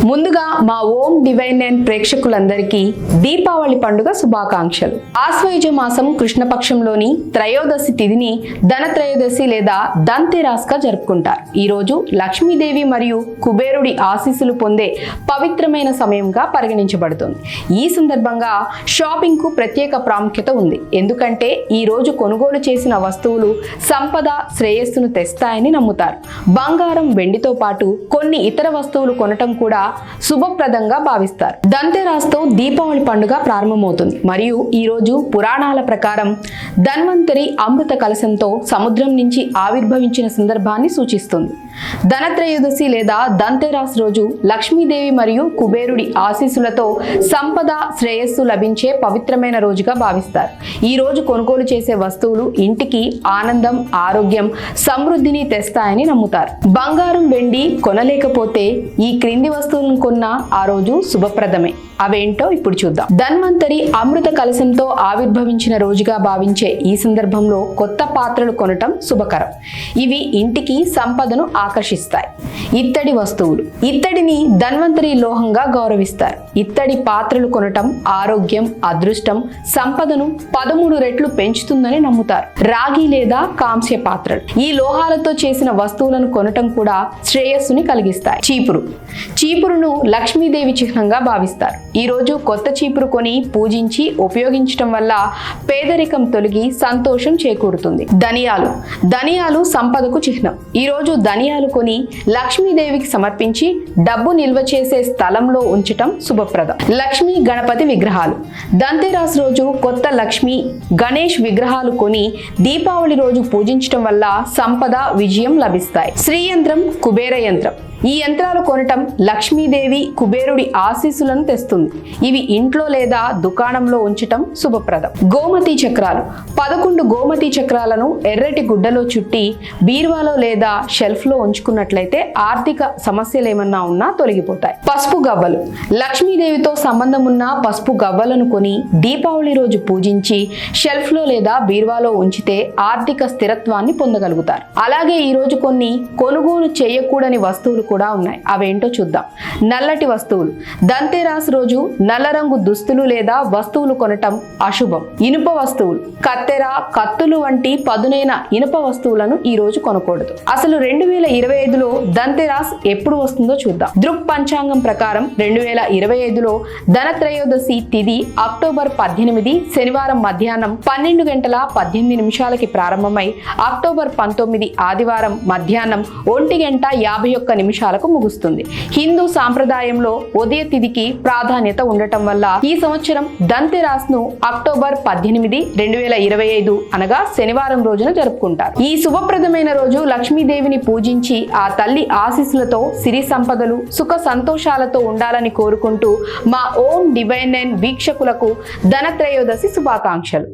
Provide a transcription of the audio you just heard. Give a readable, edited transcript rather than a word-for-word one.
ముందుగా మా ఓం divine nine ప్రేక్షకులందరికీ దీపావళి పండుగ శుభాకాంక్షలు. ఆశ్వయుజ మాసం కృష్ణపక్షంలోని త్రయోదశి తిథిని ధనత్రయోదశి లేదా ధన్తెరస్ గా జరుపుకుంటారు. ఈ రోజు లక్ష్మీదేవి మరియు కుబేరుడి ఆశీస్సులు పొందే పవిత్రమైన సమయంగా పరిగణించబడుతుంది. ఈ సందర్భంగా షాపింగ్ కు ప్రత్యేక ప్రాముఖ్యత ఉంది. ఎందుకంటే ఈ రోజు కొనుగోలు చేసిన వస్తువులు సంపద శ్రేయస్సును తెస్తాయని నమ్ముతారు. బంగారం వెండితో పాటు కొన్ని ఇతర వస్తువులు కొనటం కూడా శుభప్రదంగా భావిస్తారు. ధన్తెరస్ తో దీపావళి పండుగ ప్రారంభమవుతుంది మరియు ఈ రోజు పురాణాల ప్రకారం ధన్వంతరి అమృత కలశంతో సముద్రం నుంచి ఆవిర్భవించిన సందర్భాన్ని సూచిస్తుంది. ధనత్రయోదశి లేదా ధన్తెరస్ రోజు లక్ష్మీదేవి మరియు కుబేరుడి ఆశీస్సులతో సంపద శ్రేయస్సు లభించే పవిత్రమైన రోజుగా భావిస్తారు. ఈ రోజు కొనుగోలు చేసే వస్తువులు ఇంటికి ఆనందం, ఆరోగ్యం, సమృద్ధిని తెస్తాయని నమ్ముతారు. బంగారం వెండి కొనలేకపోతే ఈ క్రింది వస్తువులను కొన్నా ఆ రోజు శుభప్రదమే. అవేంటో ఇప్పుడు చూద్దాం. ధన్వంతరి అమృత కలశంతో ఆవిర్భవించిన రోజుగా భావించే ఈ సందర్భంలో కొత్త పాత్రలు కొనటం శుభకరం. ఇవి ఇంటికి సంపదను ఆకర్షిస్తాయి. ఇత్తడి వస్తువులు. ఇత్తడిని ధన్వంతరి లోహంగా గౌరవిస్తారు. ఇత్తడి పాత్రలు కొనటం ఆరోగ్యం, అదృష్టం, సంపదను 13 రెట్లు పెంచుతుందని నమ్ముతారు. రాగి లేదా కాంస్య పాత్రలు. ఈ లోహాలతో చేసిన వస్తువులను కొనటం కూడా శ్రేయస్సుని కలిగిస్తాయి. చీపురు. చీపురును లక్ష్మీదేవి చిహ్నంగా భావిస్తారు. ఈ రోజు కొత్త చీపురు కొని పూజించి ఉపయోగించటం వల్ల పేదరికం తొలగి సంతోషం చేకూరుతుంది. ధనియాలు. ధనియాలు సంపదకు చిహ్నం. ఈ రోజు ధనియాలు కొని లక్ష్మీదేవికి సమర్పించి డబ్బు నిల్వ చేసే స్థలంలో ఉంచటం శుభప్రదం. లక్ష్మీ గణపతి విగ్రహాలు. ధన్తెరస్ రోజు కొత్త లక్ష్మి గణేష్ విగ్రహాలు కొని దీపావళి రోజు పూజించటం వల్ల సంపద, విజయం లభిస్తాయి. శ్రీయంత్రం, కుబేర యంత్రం. ఈ యంత్రాలు కొనటం లక్ష్మీదేవి, కుబేరుడి ఆశీస్సులను తెస్తుంది. ఇవి ఇంట్లో లేదా దుకాణంలో ఉంచటం శుభప్రదం. గోమతి చక్రాలు. 11 గోమతి చక్రాలను ఎర్రటి గుడ్డలో చుట్టి బీరువాలో లేదా షెల్ఫ్ లో ఉంచుకున్నట్లయితే ఆర్థిక సమస్యలు ఏమన్నా ఉన్నా తొలగిపోతాయి. పసుపు గవ్వలు. లక్ష్మీదేవితో సంబంధం ఉన్న పసుపు గవ్వలను కొని దీపావళి రోజు పూజించి షెల్ఫ్ లో లేదా బీరువాలో ఉంచితే ఆర్థిక స్థిరత్వాన్ని పొందగలుగుతారు. అలాగే ఈ రోజు కొన్ని కొనుగోలు చేయకూడని వస్తువులు కూడా ఉన్నాయి. అవేంటో చూద్దాం. నల్లటి వస్తువులు. ధన్తెరస్ రోజు నల్ల రంగు దుస్తులు లేదా వస్తువులు కొనటం అశుభం. ఇనుప వస్తువులు. కత్తెర, కత్తులు వంటి పదునైన ఇనుప వస్తువులను ఈ రోజు కొనకూడదు. అసలు 2025లో ధన్తెరస్ ఎప్పుడు వస్తుందో చూద్దాం. దృక్ పంచాంగం ప్రకారం 2025లో ధనత్రయోదశి తిథి అక్టోబర్ 18 శనివారం మధ్యాహ్నం 12:18 ప్రారంభమై అక్టోబర్ 19 ఆదివారం మధ్యాహ్నం 1:51 ముగుస్తుంది. హిందూ సాంప్రదాయంలో ఉదయ తిథికి ప్రాధాన్యత ఉండటం వల్ల ఈ సంవత్సరం ధన్తెరస్ ను అక్టోబర్ 18, 2025 అనగా శనివారం రోజున జరుపుకుంటారు. ఈ శుభప్రదమైన రోజు లక్ష్మీదేవిని పూజించి ఆ తల్లి ఆశీస్సులతో సిరి సంపదలు, సుఖ సంతోషాలతో ఉండాలని కోరుకుంటూ మా ఓం డివైన్ నైన్ వీక్షకులకు ధనత్రయోదశి శుభాకాంక్షలు.